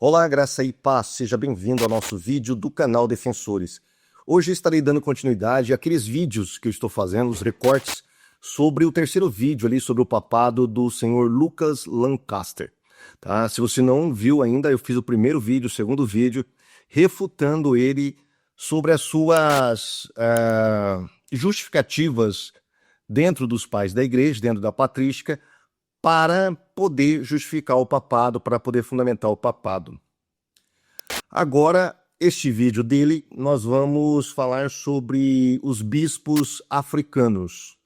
Olá, graça e paz, seja bem-vindo ao nosso vídeo do canal Defensores. Hoje estarei dando continuidade àqueles vídeos que eu estou fazendo, os recortes, sobre o terceiro vídeo ali, sobre o papado do senhor Lucas Lancaster. Tá? Se você não viu ainda, eu fiz o primeiro vídeo, o segundo vídeo, refutando ele sobre as suas justificativas dentro dos pais da igreja, dentro da patrística, para poder justificar o papado, para poder fundamentar o papado. Agora, este vídeo dele, nós vamos falar sobre os bispos africanos.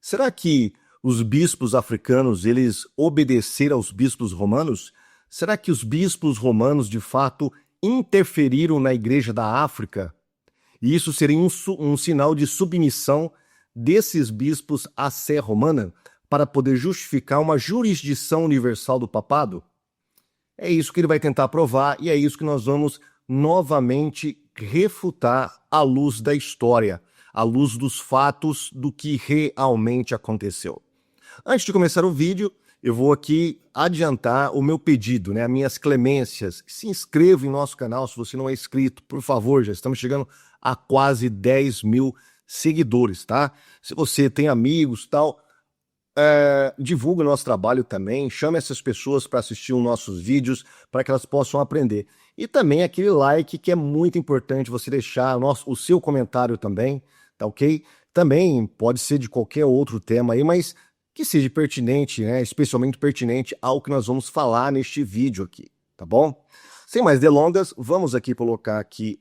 Será que os bispos africanos, eles obedeceram aos bispos romanos? Será que os bispos romanos, de fato, interferiram na igreja da África? E isso seria um sinal de submissão desses bispos à sé romana para poder justificar uma jurisdição universal do papado? É isso que ele vai tentar provar e é isso que nós vamos novamente refutar à luz da história, à luz dos fatos do que realmente aconteceu. Antes de começar o vídeo, eu vou aqui adiantar o meu pedido, as minhas clemências. Se inscreva em nosso canal se você não é inscrito, por favor, já estamos chegando a quase 10 mil seguidores, tá? Se você tem amigos, tal, divulgue o nosso trabalho também, chame essas pessoas para assistir os nossos vídeos, para que elas possam aprender. E também aquele like que é muito importante você deixar, o seu comentário também, tá ok? Também pode ser de qualquer outro tema aí, mas que seja pertinente, especialmente pertinente ao que nós vamos falar neste vídeo aqui, tá bom? Sem mais delongas, vamos aqui colocar aqui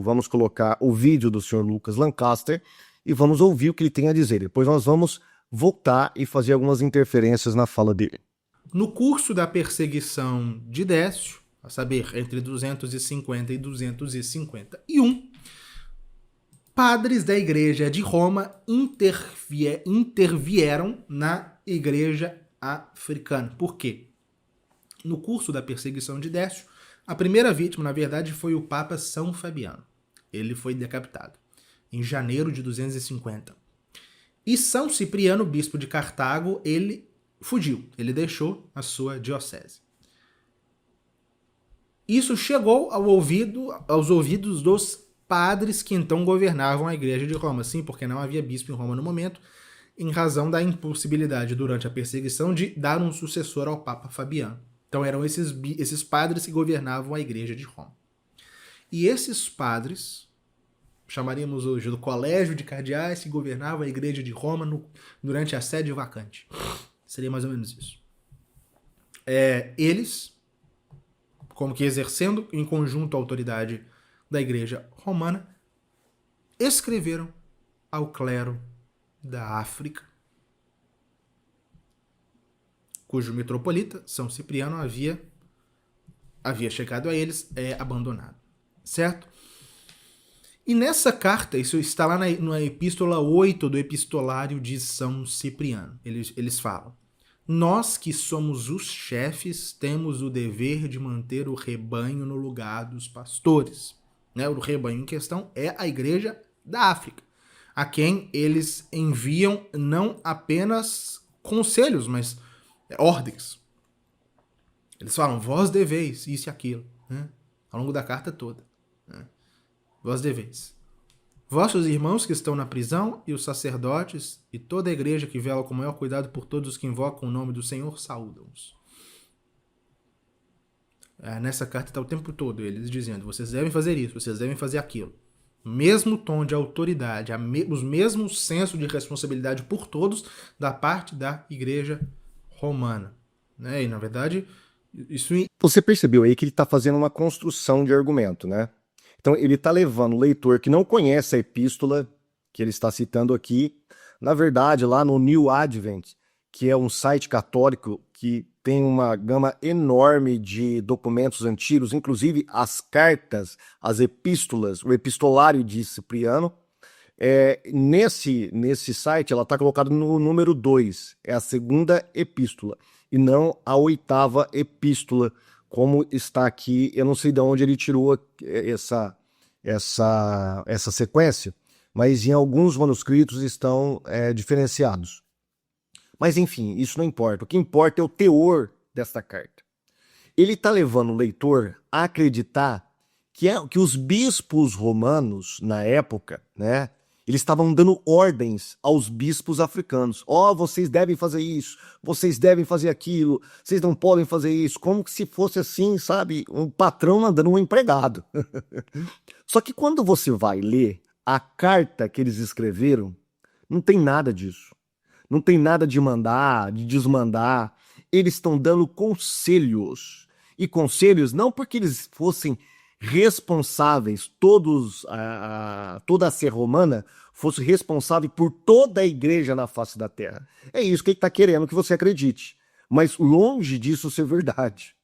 vamos colocar o vídeo do Sr. Lucas Lancaster e vamos ouvir o que ele tem a dizer. Depois nós vamos voltar e fazer algumas interferências na fala dele. No curso da perseguição de Décio, a saber, entre 250 e 251, padres da igreja de Roma intervieram na igreja africana. Por quê? No curso da perseguição de Décio, a primeira vítima, na verdade, foi o Papa São Fabiano. Ele foi decapitado em janeiro de 250. E São Cipriano, bispo de Cartago, ele fugiu, ele deixou a sua diocese. Isso chegou aos ouvidos dos padres que então governavam a igreja de Roma. Sim, porque não havia bispo em Roma no momento, em razão da impossibilidade durante a perseguição de dar um sucessor ao Papa Fabiano. Então eram esses padres que governavam a igreja de Roma. E esses padres, chamaríamos hoje do colégio de cardeais que governava a igreja de Roma durante a sede vacante. Seria mais ou menos isso. Eles, como que exercendo em conjunto a autoridade da igreja romana, escreveram ao clero da África, cujo metropolita, São Cipriano, havia chegado a eles abandonado. Certo? E nessa carta, isso está lá na epístola 8 do epistolário de São Cipriano. Eles falam: nós que somos os chefes temos o dever de manter o rebanho no lugar dos pastores. O rebanho em questão é a igreja da África, a quem eles enviam não apenas conselhos, mas ordens. Eles falam: vós deveis isso e aquilo, ao longo da carta toda. Vós deveis. Vossos irmãos que estão na prisão e os sacerdotes e toda a igreja que vela com o maior cuidado por todos os que invocam o nome do Senhor, saúdam-os. Nessa carta está o tempo todo eles dizendo: vocês devem fazer isso, vocês devem fazer aquilo. Mesmo tom de autoridade, os mesmos senso de responsabilidade por todos da parte da igreja romana. E na verdade, isso... Você percebeu aí que ele está fazendo uma construção de argumento, né? Então, ele está levando o leitor que não conhece a epístola que ele está citando aqui, na verdade, lá no New Advent, que é um site católico que tem uma gama enorme de documentos antigos, inclusive as cartas, as epístolas, o epistolário de Cipriano. Nesse site, ela está colocada no número 2, é a segunda epístola, e não a 8ª epístola, como está aqui. Eu não sei de onde ele tirou essa sequência, mas em alguns manuscritos estão diferenciados. Mas enfim, isso não importa. O que importa é o teor desta carta. Ele está levando o leitor a acreditar que os bispos romanos, na época, né, eles estavam dando ordens aos bispos africanos. Vocês devem fazer isso, vocês devem fazer aquilo, vocês não podem fazer isso. Como se fosse assim, sabe, um patrão mandando um empregado. Só que quando você vai ler a carta que eles escreveram, não tem nada disso. Não tem nada de mandar, de desmandar. Eles estão dando conselhos. E conselhos não porque eles fossem responsáveis, toda a ser romana fosse responsável por toda a igreja na face da terra. É isso que ele está querendo que você acredite. Mas longe disso ser verdade.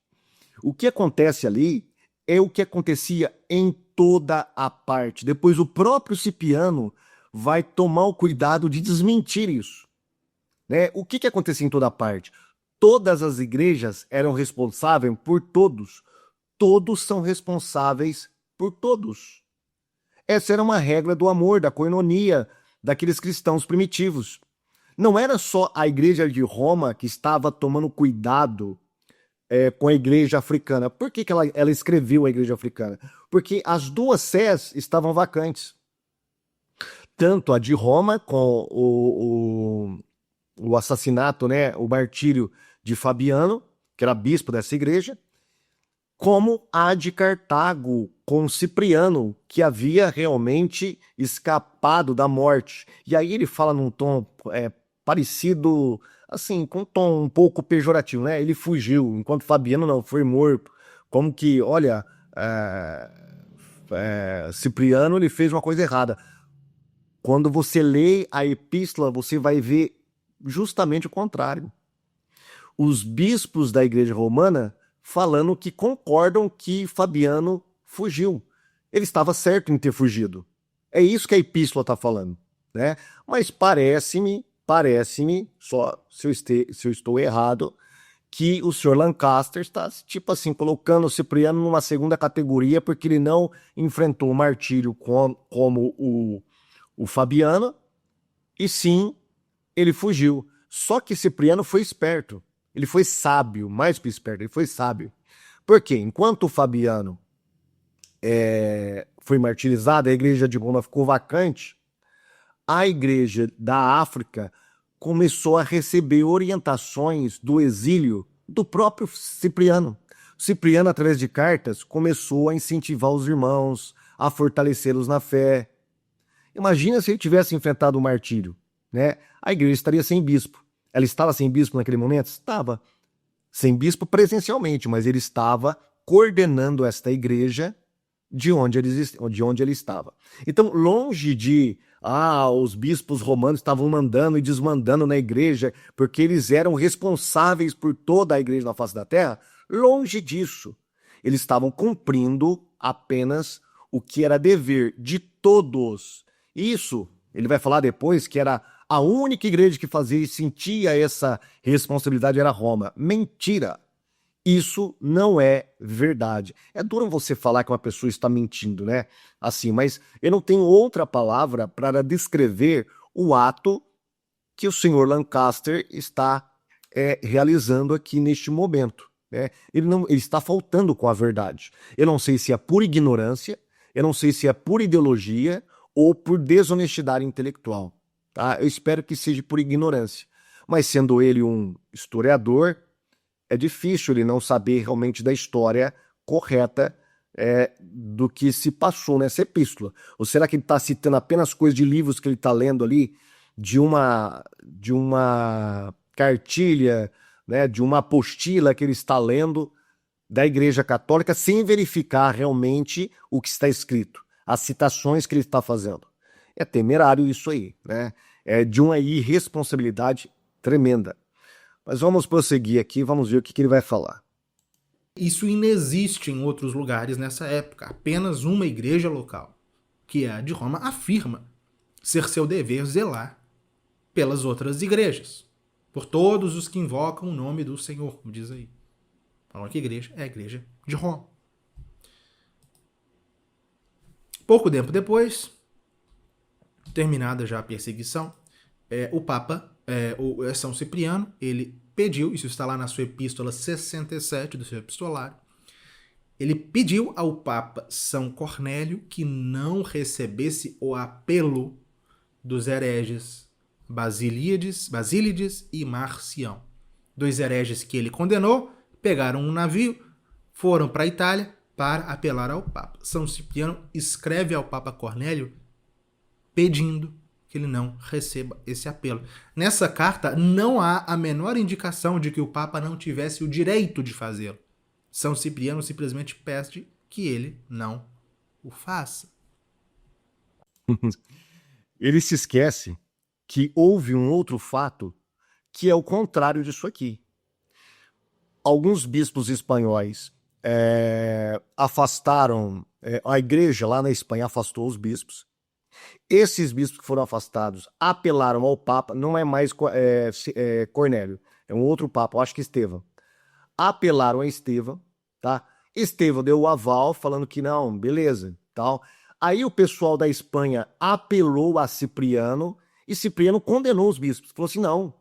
O que acontece ali é o que acontecia em toda a parte. Depois o próprio Cipriano vai tomar o cuidado de desmentir isso. Né? O que acontecia em toda a parte? Todas as igrejas eram responsáveis por todos. Todos são responsáveis por todos. Essa era uma regra do amor, da koinonia, daqueles cristãos primitivos. Não era só a igreja de Roma que estava tomando cuidado com a igreja africana. Por que ela escreveu a igreja africana? Porque as duas sés estavam vacantes. Tanto a de Roma, com o assassinato, né, o martírio de Fabiano, que era bispo dessa igreja, como a de Cartago, com Cipriano, que havia realmente escapado da morte. E aí ele fala num tom parecido, assim, com um tom um pouco pejorativo, né? Ele fugiu, enquanto Fabiano não, foi morto. Como que, olha, Cipriano ele fez uma coisa errada. Quando você lê a epístola, você vai ver justamente o contrário. Os bispos da igreja romana falando que concordam que Fabiano fugiu. Ele estava certo em ter fugido. É isso que a epístola está falando, né? Mas parece-me, só se eu estou errado, que o senhor Lancaster está, tipo assim, colocando o Cipriano numa segunda categoria porque ele não enfrentou o martírio como o Fabiano, e sim, ele fugiu. Só que Cipriano foi esperto. Ele foi sábio, mais que esperto, ele foi sábio. Porque enquanto o Fabiano foi martirizado, a igreja de Roma ficou vacante, a igreja da África começou a receber orientações do exílio do próprio Cipriano. Cipriano, através de cartas, começou a incentivar os irmãos, a fortalecê-los na fé. Imagina se ele tivesse enfrentado o martírio, né? A igreja estaria sem bispo. Ela estava sem bispo naquele momento? Estava. Sem bispo presencialmente, mas ele estava coordenando esta igreja de onde ele estava. Então, longe de os bispos romanos estavam mandando e desmandando na igreja porque eles eram responsáveis por toda a igreja na face da terra, longe disso. Eles estavam cumprindo apenas o que era dever de todos. Isso, ele vai falar depois que era a única igreja que fazia e sentia essa responsabilidade era Roma. Mentira! Isso não é verdade. É duro você falar que uma pessoa está mentindo, né? Assim, mas eu não tenho outra palavra para descrever o ato que o senhor Lancaster está realizando aqui neste momento. Né? Ele está faltando com a verdade. Eu não sei se é por ignorância, eu não sei se é por ideologia ou por desonestidade intelectual. Tá? Eu espero que seja por ignorância. Mas sendo ele um historiador, é difícil ele não saber realmente da história correta do que se passou nessa epístola. Ou será que ele está citando apenas coisas de livros que ele está lendo ali, de uma cartilha, né, de uma apostila que ele está lendo da Igreja Católica, sem verificar realmente o que está escrito, as citações que ele está fazendo? É temerário isso aí, né? É de uma irresponsabilidade tremenda. Mas vamos prosseguir aqui, vamos ver o que ele vai falar. Isso inexiste em outros lugares nessa época. Apenas uma igreja local, que é a de Roma, afirma ser seu dever zelar pelas outras igrejas, por todos os que invocam o nome do Senhor, como diz aí. A única igreja é a igreja de Roma. Pouco tempo depois, terminada já a perseguição, o Papa, São Cipriano, ele pediu, isso está lá na sua epístola 67 do seu epistolário, ele pediu ao Papa São Cornélio que não recebesse o apelo dos hereges Basílides e Marcião. 2 hereges que ele condenou, pegaram um navio, foram para a Itália para apelar ao Papa. São Cipriano escreve ao Papa Cornélio pedindo que ele não receba esse apelo. Nessa carta não há a menor indicação de que o Papa não tivesse o direito de fazê-lo. São Cipriano simplesmente pede que ele não o faça. Ele se esquece que houve um outro fato que é o contrário disso aqui. Alguns bispos espanhóis afastaram, a igreja lá na Espanha afastou os bispos. Esses bispos que foram afastados apelaram ao Papa, não é mais Cornélio, é um outro Papa, eu acho que Estevão. Apelaram a Estevão, tá? Estevão deu o aval falando que não, beleza, tal. Aí o pessoal da Espanha apelou a Cipriano e Cipriano condenou os bispos. Falou assim, não,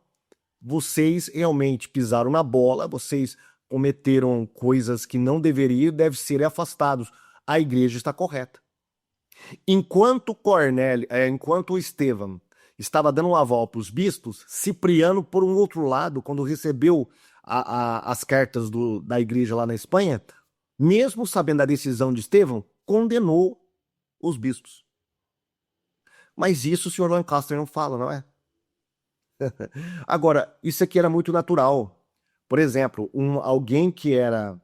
vocês realmente pisaram na bola, vocês cometeram coisas que não deveriam, devem ser afastados. A igreja está correta. Enquanto enquanto Estevão estava dando um aval para os bispos, Cipriano, por um outro lado, quando recebeu as cartas da igreja lá na Espanha, mesmo sabendo da decisão de Estevão, condenou os bispos. Mas isso o senhor Lancaster não fala, não é? Agora, isso aqui era muito natural. Por exemplo, alguém que era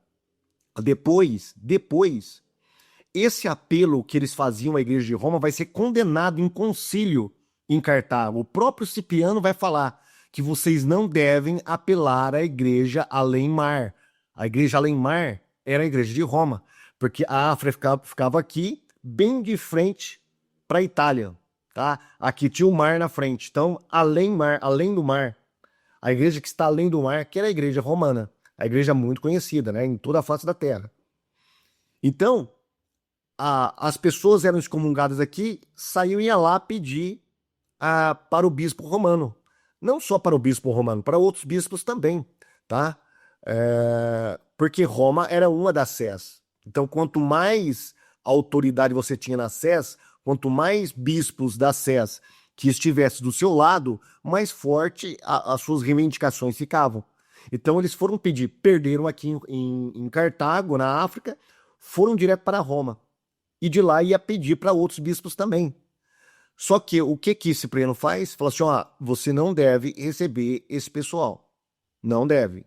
depois, esse apelo que eles faziam à igreja de Roma vai ser condenado em concílio em Cartago. O próprio Cipriano vai falar que vocês não devem apelar à igreja além-mar. A igreja além-mar era a igreja de Roma, porque a África ficava aqui, bem de frente para a Itália. Tá? Aqui tinha o mar na frente. Então, além-mar, além do mar, a igreja que está além do mar, que era a igreja romana. A igreja muito conhecida, né, em toda a face da terra. Então, as pessoas eram excomungadas aqui, saíam e ia lá pedir para o bispo romano. Não só para o bispo romano, para outros bispos também, tá? Porque Roma era uma das sés. Então, quanto mais autoridade você tinha na sés, quanto mais bispos das sés que estivessem do seu lado, mais forte as suas reivindicações ficavam. Então, eles foram pedir, perderam aqui em Cartago, na África, foram direto para Roma. E de lá ia pedir para outros bispos também. Só que o que Cipriano faz? Fala assim, você não deve receber esse pessoal. Não deve.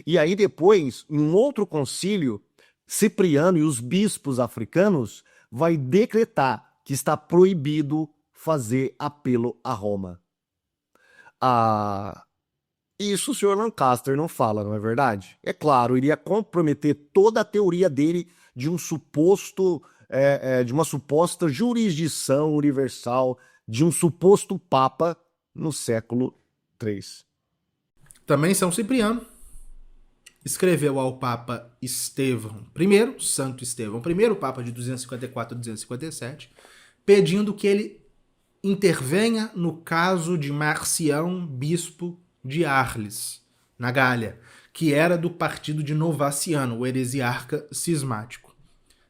E aí depois, em um outro concílio, Cipriano e os bispos africanos vai decretar que está proibido fazer apelo a Roma. Isso o senhor Lancaster não fala, não é verdade? É claro, iria comprometer toda a teoria dele de de uma suposta jurisdição universal, de um suposto Papa no século III. Também São Cipriano escreveu ao Papa Estevão I, Santo Estevão I, Papa de 254 a 257, pedindo que ele intervenha no caso de Marcião, bispo de Arles, na Gália, que era do partido de Novaciano, o heresiarca cismático.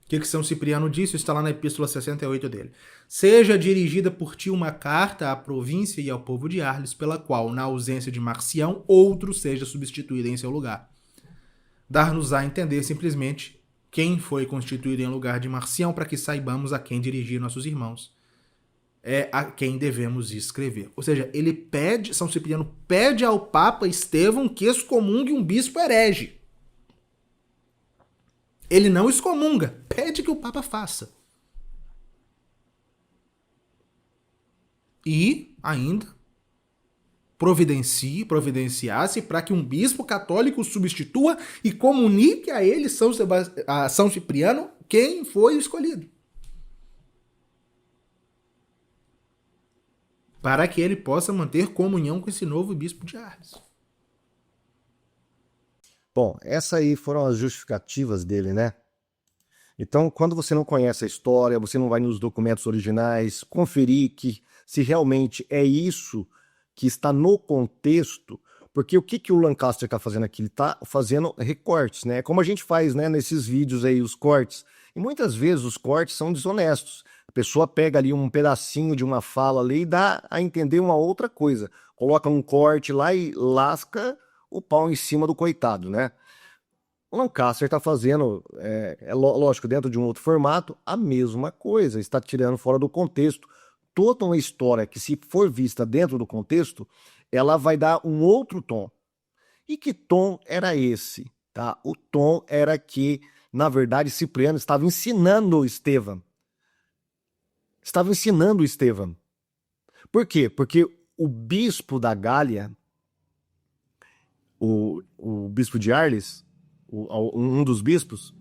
O que São Cipriano disse? Está lá na epístola 68 dele. Seja dirigida por ti uma carta à província e ao povo de Arles, pela qual, na ausência de Marcião, outro seja substituído em seu lugar. Dar-nos a entender simplesmente quem foi constituído em lugar de Marcião, para que saibamos a quem dirigir nossos irmãos. É a quem devemos escrever. Ou seja, São Cipriano pede ao Papa Estevão que excomungue um bispo herege. Ele não excomunga, pede que o Papa faça. E ainda providenciasse para que um bispo católico o substitua e comunique a ele, a São Cipriano, quem foi escolhido. Para que ele possa manter comunhão com esse novo bispo de Arles. Bom, essas aí foram as justificativas dele, né? Então, quando você não conhece a história, você não vai nos documentos originais conferir se realmente é isso que está no contexto, Porque o que o Lancaster está fazendo aqui? Ele está fazendo recortes, né? Como a gente faz, né, nesses vídeos aí, os cortes. E muitas vezes os cortes são desonestos. A pessoa pega ali um pedacinho de uma fala ali e dá a entender uma outra coisa. Coloca um corte lá e lasca o pau em cima do coitado, né? O Lancaster está fazendo, lógico, dentro de um outro formato, a mesma coisa. Está tirando fora do contexto toda uma história que, se for vista dentro do contexto, ela vai dar um outro tom. E que tom era esse? Tá? O tom era que, na verdade, Cipriano estava ensinando Estevão. Estava ensinando Estevão. Por quê? Porque o bispo da Gália, o bispo de Arles, um dos bispos,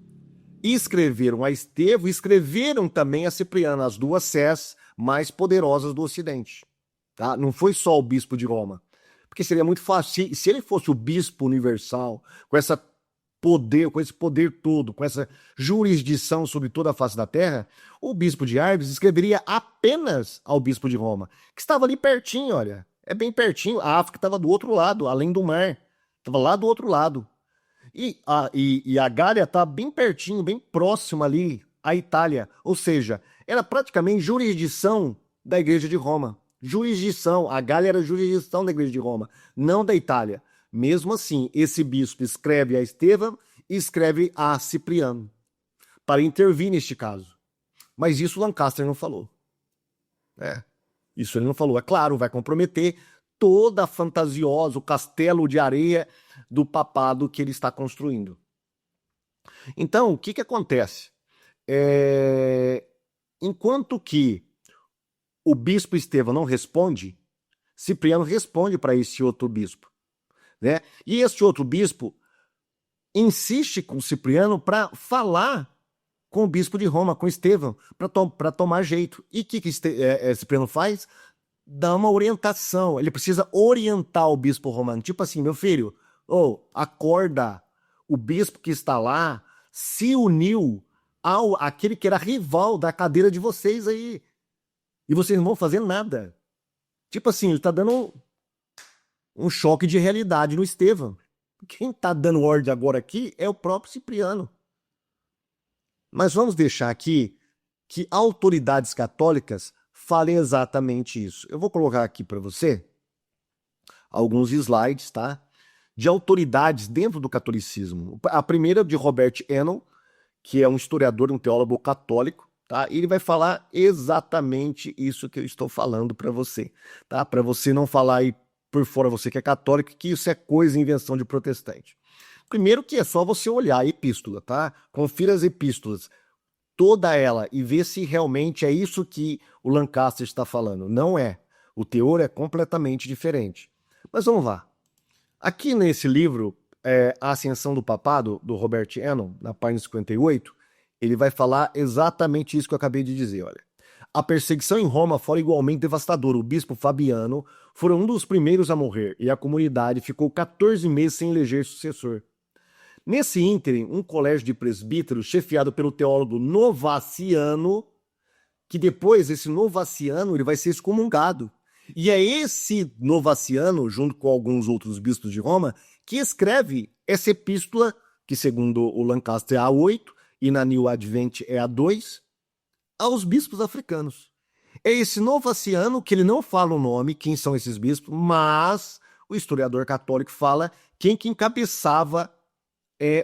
escreveram a Estevão e escreveram também a Cipriano, as duas sés mais poderosas do Ocidente. Tá? Não foi só o bispo de Roma. Porque seria muito fácil. Se ele fosse o bispo universal, com esse poder todo, com essa jurisdição sobre toda a face da terra, o bispo de Arles escreveria apenas ao bispo de Roma, que estava ali pertinho, olha. É bem pertinho. A África estava do outro lado, além do mar. Estava lá do outro lado. E a Gália está bem pertinho, bem próximo ali à Itália. Ou seja, era praticamente jurisdição da Igreja de Roma. Jurisdição. A Gália era jurisdição da Igreja de Roma, não da Itália. Mesmo assim, esse bispo escreve a Estevão e escreve a Cipriano para intervir neste caso. Mas isso Lancaster não falou. Isso ele não falou. É claro, vai comprometer toda a fantasiosa, o castelo de areia do papado que ele está construindo. Então, o que acontece? Enquanto que o bispo Estevão não responde, Cipriano responde para esse outro bispo. Né? E este outro bispo insiste com Cipriano para falar com o bispo de Roma, com Estevão, para tomar jeito. E o que Cipriano faz? Dá uma orientação. Ele precisa orientar o bispo romano. Tipo assim, meu filho, acorda. O bispo que está lá se uniu àquele que era rival da cadeira de vocês aí. E vocês não vão fazer nada. Tipo assim, ele está dando um choque de realidade no Estevão. Quem está dando ordem agora aqui é o próprio Cipriano. Mas vamos deixar aqui que autoridades católicas falem exatamente isso. Eu vou colocar aqui para você alguns slides, tá? De autoridades dentro do catolicismo. A primeira é de Robert Enoch, que é um historiador, um teólogo católico, tá? E ele vai falar exatamente isso que eu estou falando para você, tá? Para você não falar aí por fora, você que é católico, que isso é coisa, invenção de protestante. Primeiro que é só você olhar a epístola, tá? Confira as epístolas, toda ela, e ver se realmente é isso que o Lancaster está falando. Não é. O teor é completamente diferente. Mas vamos lá. Aqui nesse livro, A Ascensão do Papado, do Robert Enoch, na página 58, ele vai falar exatamente isso que eu acabei de dizer, olha. A perseguição em Roma foi igualmente devastadora. O bispo Fabiano foi um dos primeiros a morrer e a comunidade ficou 14 meses sem eleger sucessor. Nesse ínterim, um colégio de presbíteros chefiado pelo teólogo Novaciano, que depois esse Novaciano ele vai ser excomungado. E é esse Novaciano, junto com alguns outros bispos de Roma, que escreve essa epístola, que segundo o Lancaster é a 8 e na New Advent é a 2, aos bispos africanos. É esse Novaciano que ele não fala o nome, quem são esses bispos, mas o historiador católico fala quem que encabeçava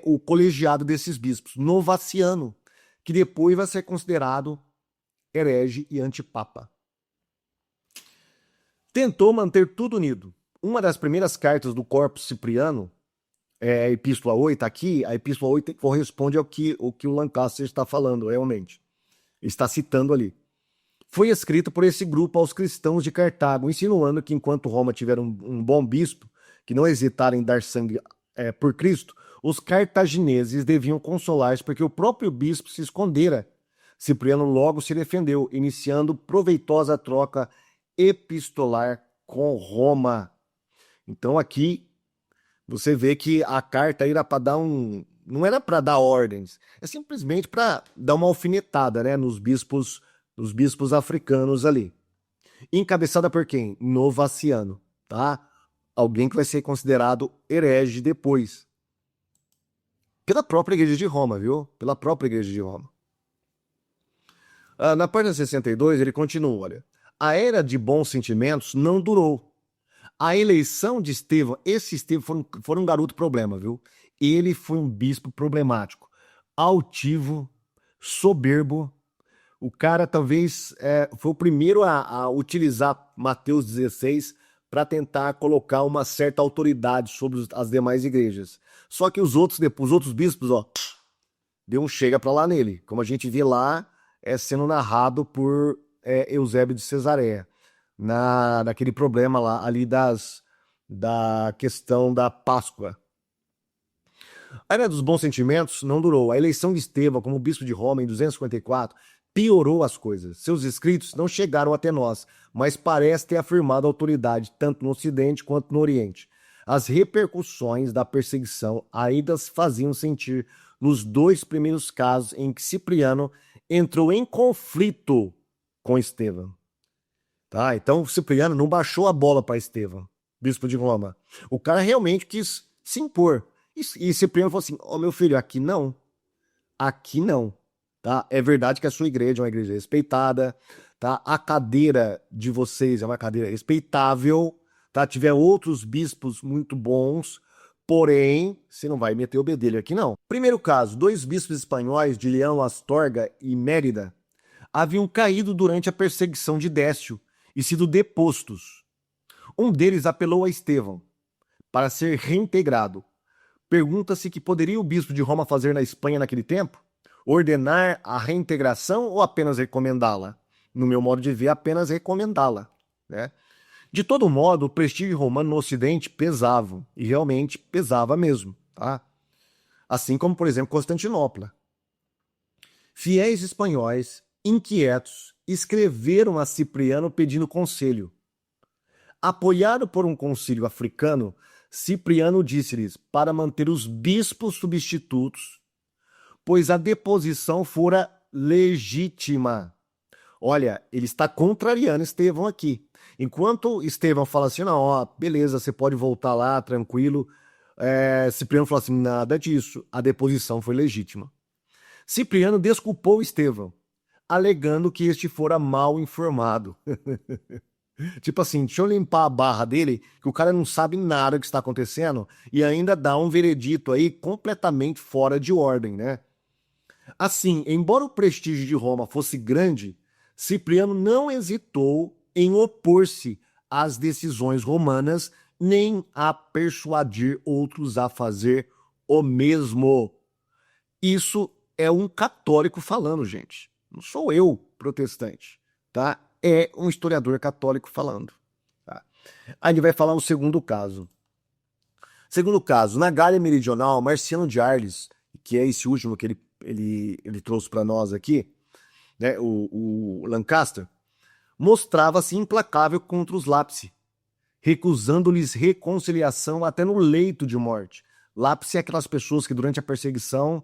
o colegiado desses bispos, Novaciano, que depois vai ser considerado herege e antipapa. Tentou manter tudo unido. Uma das primeiras cartas do Corpus Cipriano, a Epístola 8, aqui, a Epístola 8 corresponde ao que o Lancaster está falando, realmente. Ele está citando ali. Foi escrito por esse grupo aos cristãos de Cartago, insinuando que enquanto Roma tiver um bom bispo, que não hesitarem em dar sangue por Cristo, os cartagineses deviam consolar-se porque o próprio bispo se escondera. Cipriano logo se defendeu, iniciando proveitosa troca epistolar com Roma. Então aqui você vê que a carta era para dar não era para dar ordens, é simplesmente para dar uma alfinetada, né, nos bispos africanos ali. Encabeçada por quem? Novaciano, tá? alguém que vai ser considerado herege depois. Pela própria Igreja de Roma, viu? Pela própria Igreja de Roma. Na página 62, ele continua, olha. A era de bons sentimentos não durou. A eleição de Estevão, esse Estevão foi um garoto problema, viu? Ele foi um bispo problemático, altivo, soberbo. O cara talvez foi o primeiro a utilizar Mateus 16 para tentar colocar uma certa autoridade sobre as demais igrejas. Só que os outros bispos, ó, deu um chega para lá nele, como a gente vê lá, sendo narrado por Eusébio de Cesareia, naquele problema lá ali da questão da Páscoa. A era dos bons sentimentos não durou. A eleição de Estevão como bispo de Roma em 254 piorou as coisas. Seus escritos não chegaram até nós, mas parece ter afirmado autoridade tanto no Ocidente quanto no Oriente. As repercussões da perseguição ainda se faziam sentir nos dois primeiros casos em que Cipriano entrou em conflito com Estevão. Tá? Então Cipriano não baixou a bola para Estevão, bispo de Roma. O cara realmente quis se impor. E Cipriano falou assim, meu filho, aqui não. Aqui não. Tá? É verdade que a sua igreja é uma igreja respeitada, tá? A cadeira de vocês é uma cadeira respeitável, tá? Tiver outros bispos muito bons, porém, você não vai meter o bedelho aqui não. Primeiro caso, 2 bispos espanhóis de Leão, Astorga e Mérida haviam caído durante a perseguição de Décio e sido depostos. Um deles apelou a Estevão para ser reintegrado. Pergunta-se que poderia o bispo de Roma fazer na Espanha naquele tempo? Ordenar a reintegração ou apenas recomendá-la? No meu modo de ver, apenas recomendá-la, né? De todo modo, o prestígio romano no Ocidente pesava, e realmente pesava mesmo, tá? Assim como, por exemplo, Constantinopla. Fiéis espanhóis, inquietos, escreveram a Cipriano pedindo conselho. Apoiado por um concílio africano, Cipriano disse-lhes para manter os bispos substitutos, pois a deposição fora legítima. Olha, ele está contrariando Estevão aqui. Enquanto Estevão fala assim, não, ó, beleza, você pode voltar lá, tranquilo. Cipriano fala assim, nada disso, a deposição foi legítima. Cipriano desculpou Estevão, alegando que este fora mal informado. Tipo assim, deixa eu limpar a barra dele, que o cara não sabe nada do que está acontecendo e ainda dá um veredito aí completamente fora de ordem, né? Assim, embora o prestígio de Roma fosse grande, Cipriano não hesitou em opor-se às decisões romanas, nem a persuadir outros a fazer o mesmo. Isso é um católico falando, gente. Não sou eu, protestante, tá? É um historiador católico falando. Tá? Aí ele vai falar um segundo caso. Segundo caso, na Gália Meridional, Marciano de Arles, que é esse último que ele trouxe para nós aqui, né, o Lancaster, mostrava-se implacável contra os Lápice, recusando-lhes reconciliação até no leito de morte. Lápice é aquelas pessoas que durante a perseguição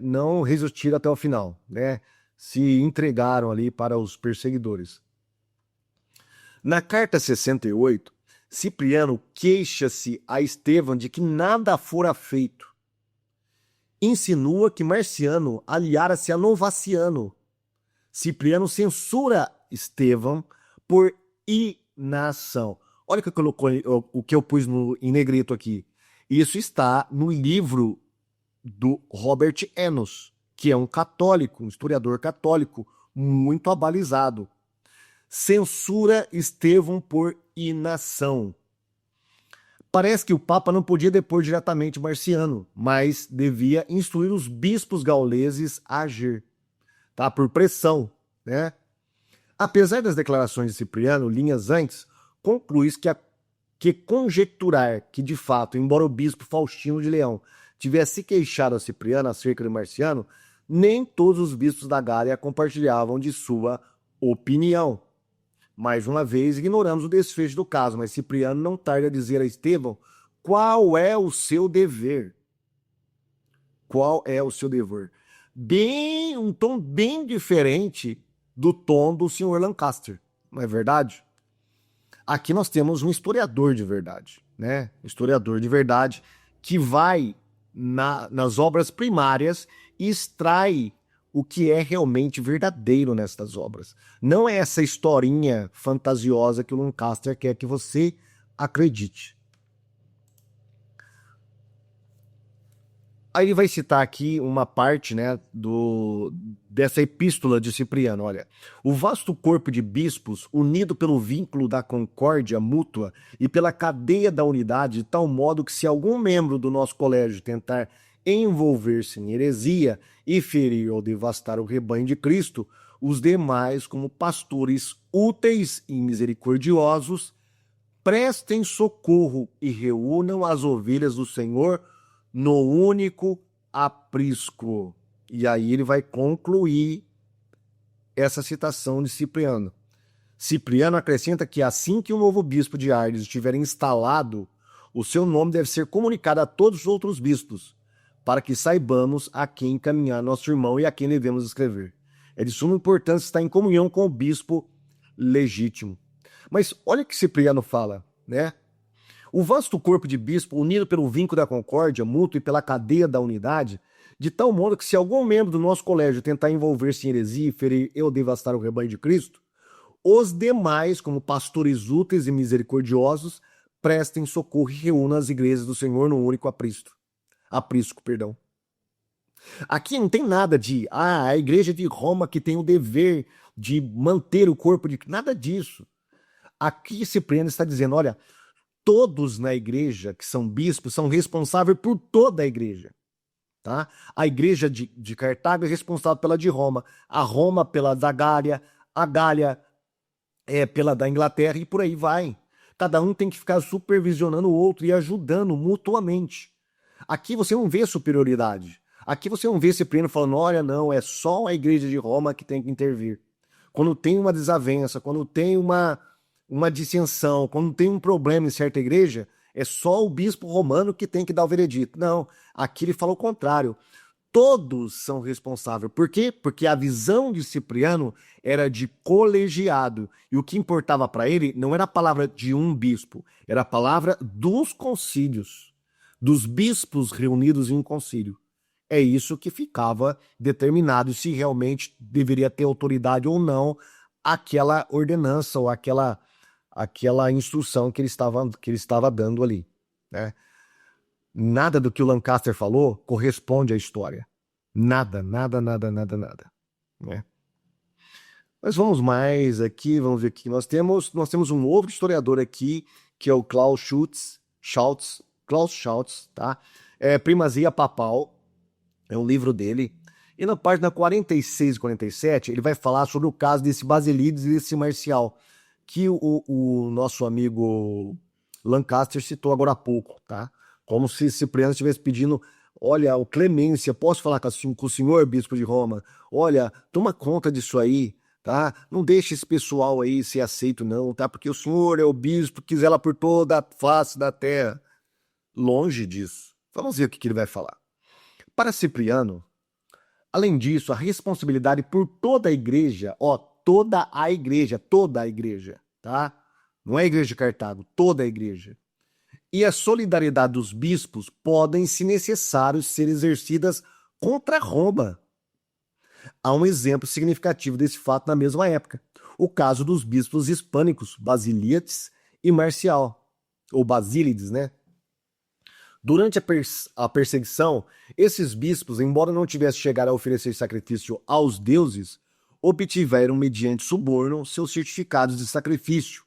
não resistiram até o final, né? Se entregaram ali para os perseguidores. Na carta 68, Cipriano queixa-se a Estevão de que nada fora feito. Insinua que Marciano aliara-se a Novaciano. Cipriano censura Estevão por inação. Olha o que eu pus em negrito aqui. Isso está no livro do Robert Enos, que é um católico, um historiador católico, muito abalizado. Censura Estevão por inação. Parece que o Papa não podia depor diretamente Marciano, mas devia instruir os bispos gauleses a agir, tá? Por pressão, né? Apesar das declarações de Cipriano, linhas antes, conclui que conjecturar que, de fato, embora o bispo Faustino de Leão tivesse queixado a Cipriano acerca de Marciano, nem todos os bispos da Gália compartilhavam de sua opinião. Mais uma vez, ignoramos o desfecho do caso, mas Cipriano não tarda a dizer a Estevão qual é o seu dever. Qual é o seu dever? Um tom bem diferente do tom do senhor Lancaster, não é verdade? Aqui nós temos um historiador de verdade, né? Historiador de verdade que vai nas obras primárias e extrai o que é realmente verdadeiro nestas obras. Não é essa historinha fantasiosa que o Lancaster quer que você acredite. Aí ele vai citar aqui uma parte, né, dessa epístola de Cipriano. Olha, o vasto corpo de bispos, unido pelo vínculo da concórdia mútua e pela cadeia da unidade, de tal modo que se algum membro do nosso colégio tentar envolver-se em heresia e ferir ou devastar o rebanho de Cristo, os demais, como pastores úteis e misericordiosos, prestem socorro e reúnam as ovelhas do Senhor no único aprisco. E aí ele vai concluir essa citação de Cipriano. Cipriano acrescenta que assim que o novo bispo de Arles estiver instalado, o seu nome deve ser comunicado a todos os outros bispos, para que saibamos a quem encaminhar nosso irmão e a quem devemos escrever. É de suma importância estar em comunhão com o bispo legítimo. Mas olha o que Cipriano fala, né? O vasto corpo de bispo, unido pelo vínculo da concórdia mútua e pela cadeia da unidade, de tal modo que se algum membro do nosso colégio tentar envolver-se em heresia, ferir ou devastar o rebanho de Cristo, os demais, como pastores úteis e misericordiosos, prestem socorro e reúnam as igrejas do Senhor no único aprisco. Aqui não tem nada de, a igreja de Roma que tem o dever de manter o corpo de... Nada disso. Aqui Cipriano está dizendo, olha, todos na igreja que são bispos são responsáveis por toda a igreja. Tá? A igreja de Cartago é responsável pela de Roma, a Roma pela da Gália, a Gália pela da Inglaterra e por aí vai. Cada um tem que ficar supervisionando o outro e ajudando mutuamente. Aqui você não vê superioridade. Aqui você não vê Cipriano falando, olha, não, é só a igreja de Roma que tem que intervir. Quando tem uma desavença, quando tem uma dissensão, quando tem um problema em certa igreja, é só o bispo romano que tem que dar o veredito. Não, aqui ele fala o contrário. Todos são responsáveis. Por quê? Porque a visão de Cipriano era de colegiado. E o que importava para ele não era a palavra de um bispo, era a palavra dos concílios, dos bispos reunidos em um concílio. É isso que ficava determinado se realmente deveria ter autoridade ou não aquela ordenança ou aquela instrução que ele estava dando ali, né? Nada do que o Lancaster falou corresponde à história. Nada, nada, nada, nada, nada, né? Mas vamos mais aqui, vamos ver aqui. Nós temos um outro historiador aqui, que é o Klaus Schultz, tá? Primazia Papal, é um livro dele. E na página 46 e 47, ele vai falar sobre o caso desse Basilides e desse Marcial, que o nosso amigo Lancaster citou agora há pouco, tá? Como se Cipriano estivesse pedindo, olha, o Clemência, posso falar com o senhor, bispo de Roma? Olha, toma conta disso aí, tá? Não deixe esse pessoal aí ser aceito não, tá? Porque o senhor é o bispo que zela por toda a face da terra. Longe disso. Vamos ver o que ele vai falar. Para Cipriano, além disso, a responsabilidade por toda a igreja, toda a igreja, tá? Não é a igreja de Cartago, toda a igreja. E a solidariedade dos bispos podem, se necessário, ser exercidas contra Roma. Há um exemplo significativo desse fato na mesma época. O caso dos bispos hispânicos, Basílides e Marcial, ou Basílides, né? Durante a perseguição, esses bispos, embora não tivessem chegado a oferecer sacrifício aos deuses, obtiveram, mediante suborno, seus certificados de sacrifício,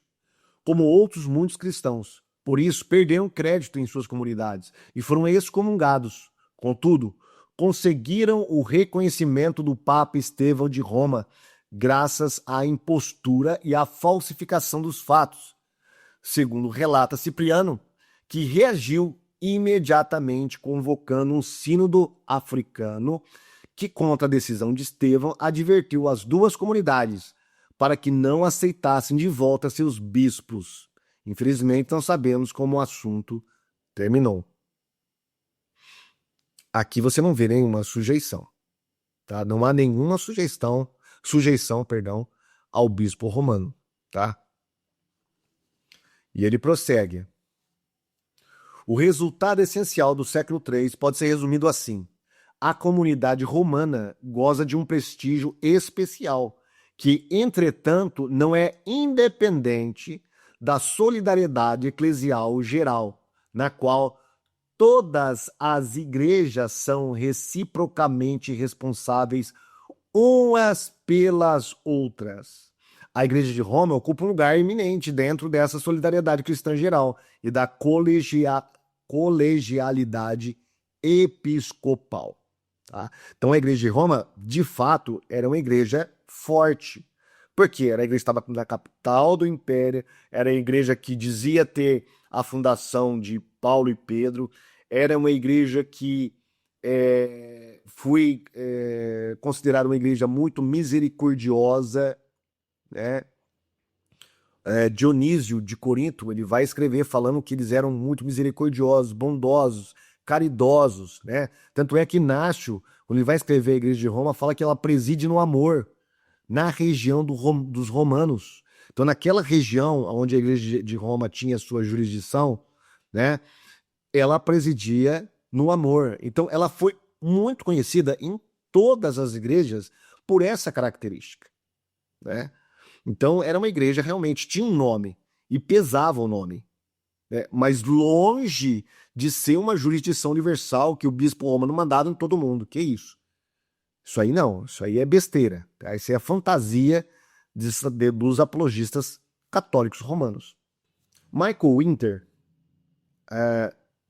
como outros muitos cristãos. Por isso, perderam crédito em suas comunidades e foram excomungados. Contudo, conseguiram o reconhecimento do Papa Estevão de Roma, graças à impostura e à falsificação dos fatos. Segundo relata Cipriano, que reagiu imediatamente convocando um sínodo africano que, contra a decisão de Estevão, advertiu as duas comunidades para que não aceitassem de volta seus bispos. Infelizmente, não sabemos como o assunto terminou. Aqui você não vê nenhuma sujeição, tá? Não há nenhuma sujeição, ao bispo romano, tá? E ele prossegue. O resultado essencial do século III pode ser resumido assim. A comunidade romana goza de um prestígio especial, que, entretanto, não é independente da solidariedade eclesial geral, na qual todas as igrejas são reciprocamente responsáveis umas pelas outras. A Igreja de Roma ocupa um lugar eminente dentro dessa solidariedade cristã geral e da colegialidade episcopal. Tá? Então a Igreja de Roma, de fato, era uma igreja forte. Porque era a igreja que estava na capital do império, era a igreja que dizia ter a fundação de Paulo e Pedro, era uma igreja que foi considerada uma igreja muito misericordiosa, né? Dionísio de Corinto, ele vai escrever falando que eles eram muito misericordiosos, bondosos, caridosos, né? Tanto é que Inácio, quando ele vai escrever a Igreja de Roma, fala que ela preside no amor, na região dos romanos. Então, naquela região onde a Igreja de Roma tinha sua jurisdição, né? Ela presidia no amor. Então, ela foi muito conhecida em todas as igrejas por essa característica, né? Então, era uma igreja realmente, tinha um nome e pesava o nome, né? Mas longe de ser uma jurisdição universal que o bispo romano mandava em todo mundo. Que isso? Isso aí não, isso aí é besteira. Tá? Isso é a fantasia dos apologistas católicos romanos. Michael Winter,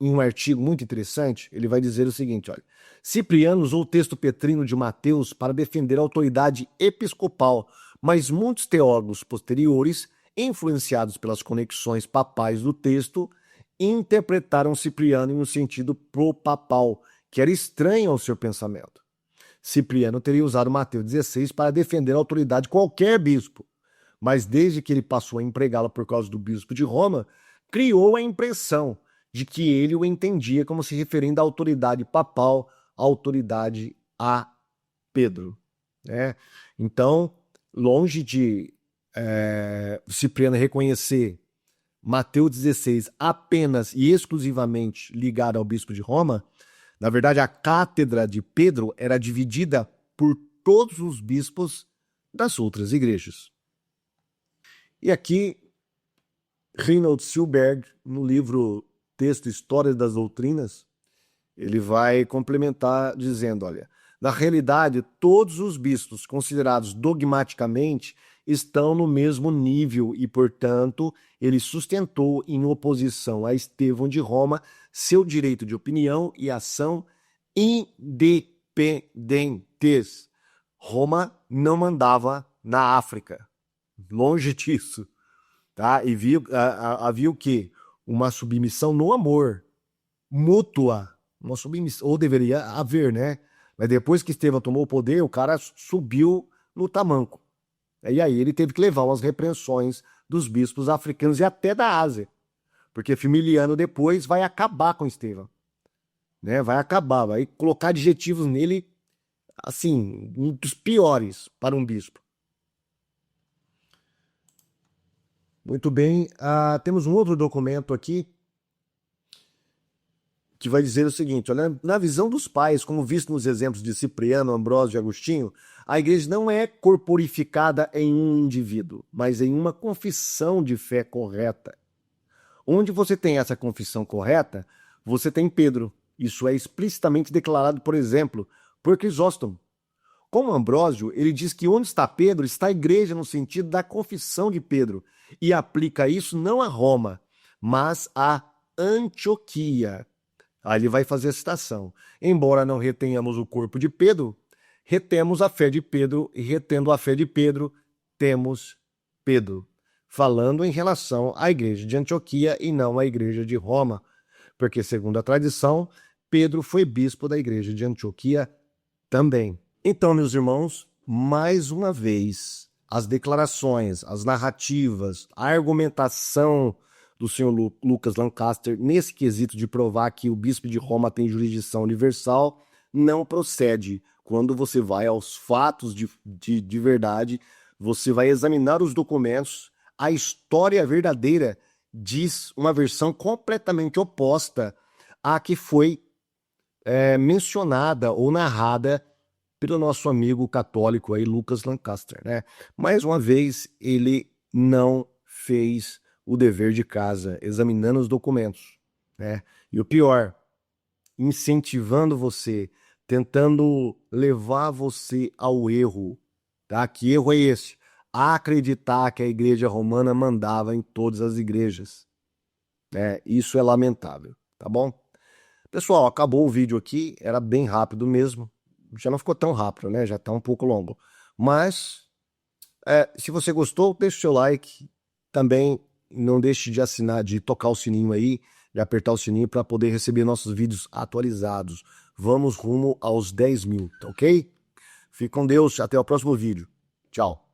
em um artigo muito interessante, ele vai dizer o seguinte, olha, Cipriano usou o texto petrino de Mateus para defender a autoridade episcopal, mas muitos teólogos posteriores, influenciados pelas conexões papais do texto, interpretaram Cipriano em um sentido pro-papal, que era estranho ao seu pensamento. Cipriano teria usado Mateus 16 para defender a autoridade de qualquer bispo, mas desde que ele passou a empregá-la por causa do bispo de Roma, criou a impressão de que ele o entendia como se referindo à autoridade papal, à autoridade a Pedro, né? Então, longe de Cipriano reconhecer Mateus 16 apenas e exclusivamente ligado ao bispo de Roma, na verdade a cátedra de Pedro era dividida por todos os bispos das outras igrejas. E aqui, Reinhold Silberg, no livro Texto História das Doutrinas, ele vai complementar dizendo, olha, na realidade, todos os bispos considerados dogmaticamente estão no mesmo nível e, portanto, ele sustentou em oposição a Estevão de Roma seu direito de opinião e ação independentes. Roma não mandava na África, longe disso, tá? E havia o quê? Uma submissão no amor, mútua, uma submissão, ou deveria haver, né? Mas depois que Estevão tomou o poder, o cara subiu no tamanco. E aí ele teve que levar umas repreensões dos bispos africanos e até da Ásia. Porque Firmiliano depois vai acabar com Estevão, né? Vai acabar, vai colocar adjetivos nele, assim, um dos piores para um bispo. Muito bem, temos um outro documento aqui que vai dizer o seguinte, olha, na visão dos pais, como visto nos exemplos de Cipriano, Ambrósio e Agostinho, a igreja não é corporificada em um indivíduo, mas em uma confissão de fé correta. Onde você tem essa confissão correta, você tem Pedro. Isso é explicitamente declarado, por exemplo, por Crisóstomo. Como Ambrósio, ele diz que onde está Pedro, está a igreja no sentido da confissão de Pedro, e aplica isso não a Roma, mas a Antioquia. Aí ele vai fazer a citação. Embora não retenhamos o corpo de Pedro, retemos a fé de Pedro, e retendo a fé de Pedro, temos Pedro. Falando em relação à igreja de Antioquia e não à igreja de Roma, porque, segundo a tradição, Pedro foi bispo da igreja de Antioquia também. Então, meus irmãos, mais uma vez, as declarações, as narrativas, a argumentação do senhor Lucas Lancaster nesse quesito de provar que o bispo de Roma tem jurisdição universal não procede. Quando você vai aos fatos de verdade, você vai examinar os documentos, a história verdadeira diz uma versão completamente oposta à que foi mencionada ou narrada pelo nosso amigo católico aí, Lucas Lancaster, né? Mais uma vez, ele não fez o dever de casa, examinando os documentos, né? E o pior, incentivando você, tentando levar você ao erro, tá? Que erro é esse? Acreditar que a igreja romana mandava em todas as igrejas, né? Isso é lamentável, tá bom? Pessoal, acabou o vídeo aqui, era bem rápido mesmo. Já não ficou tão rápido, né? Já tá um pouco longo. Mas, se você gostou, deixe o seu like. Também não deixe de assinar, de tocar o sininho aí, de apertar o sininho para poder receber nossos vídeos atualizados. Vamos rumo aos 10 mil, tá ok? Fique com Deus, até o próximo vídeo. Tchau.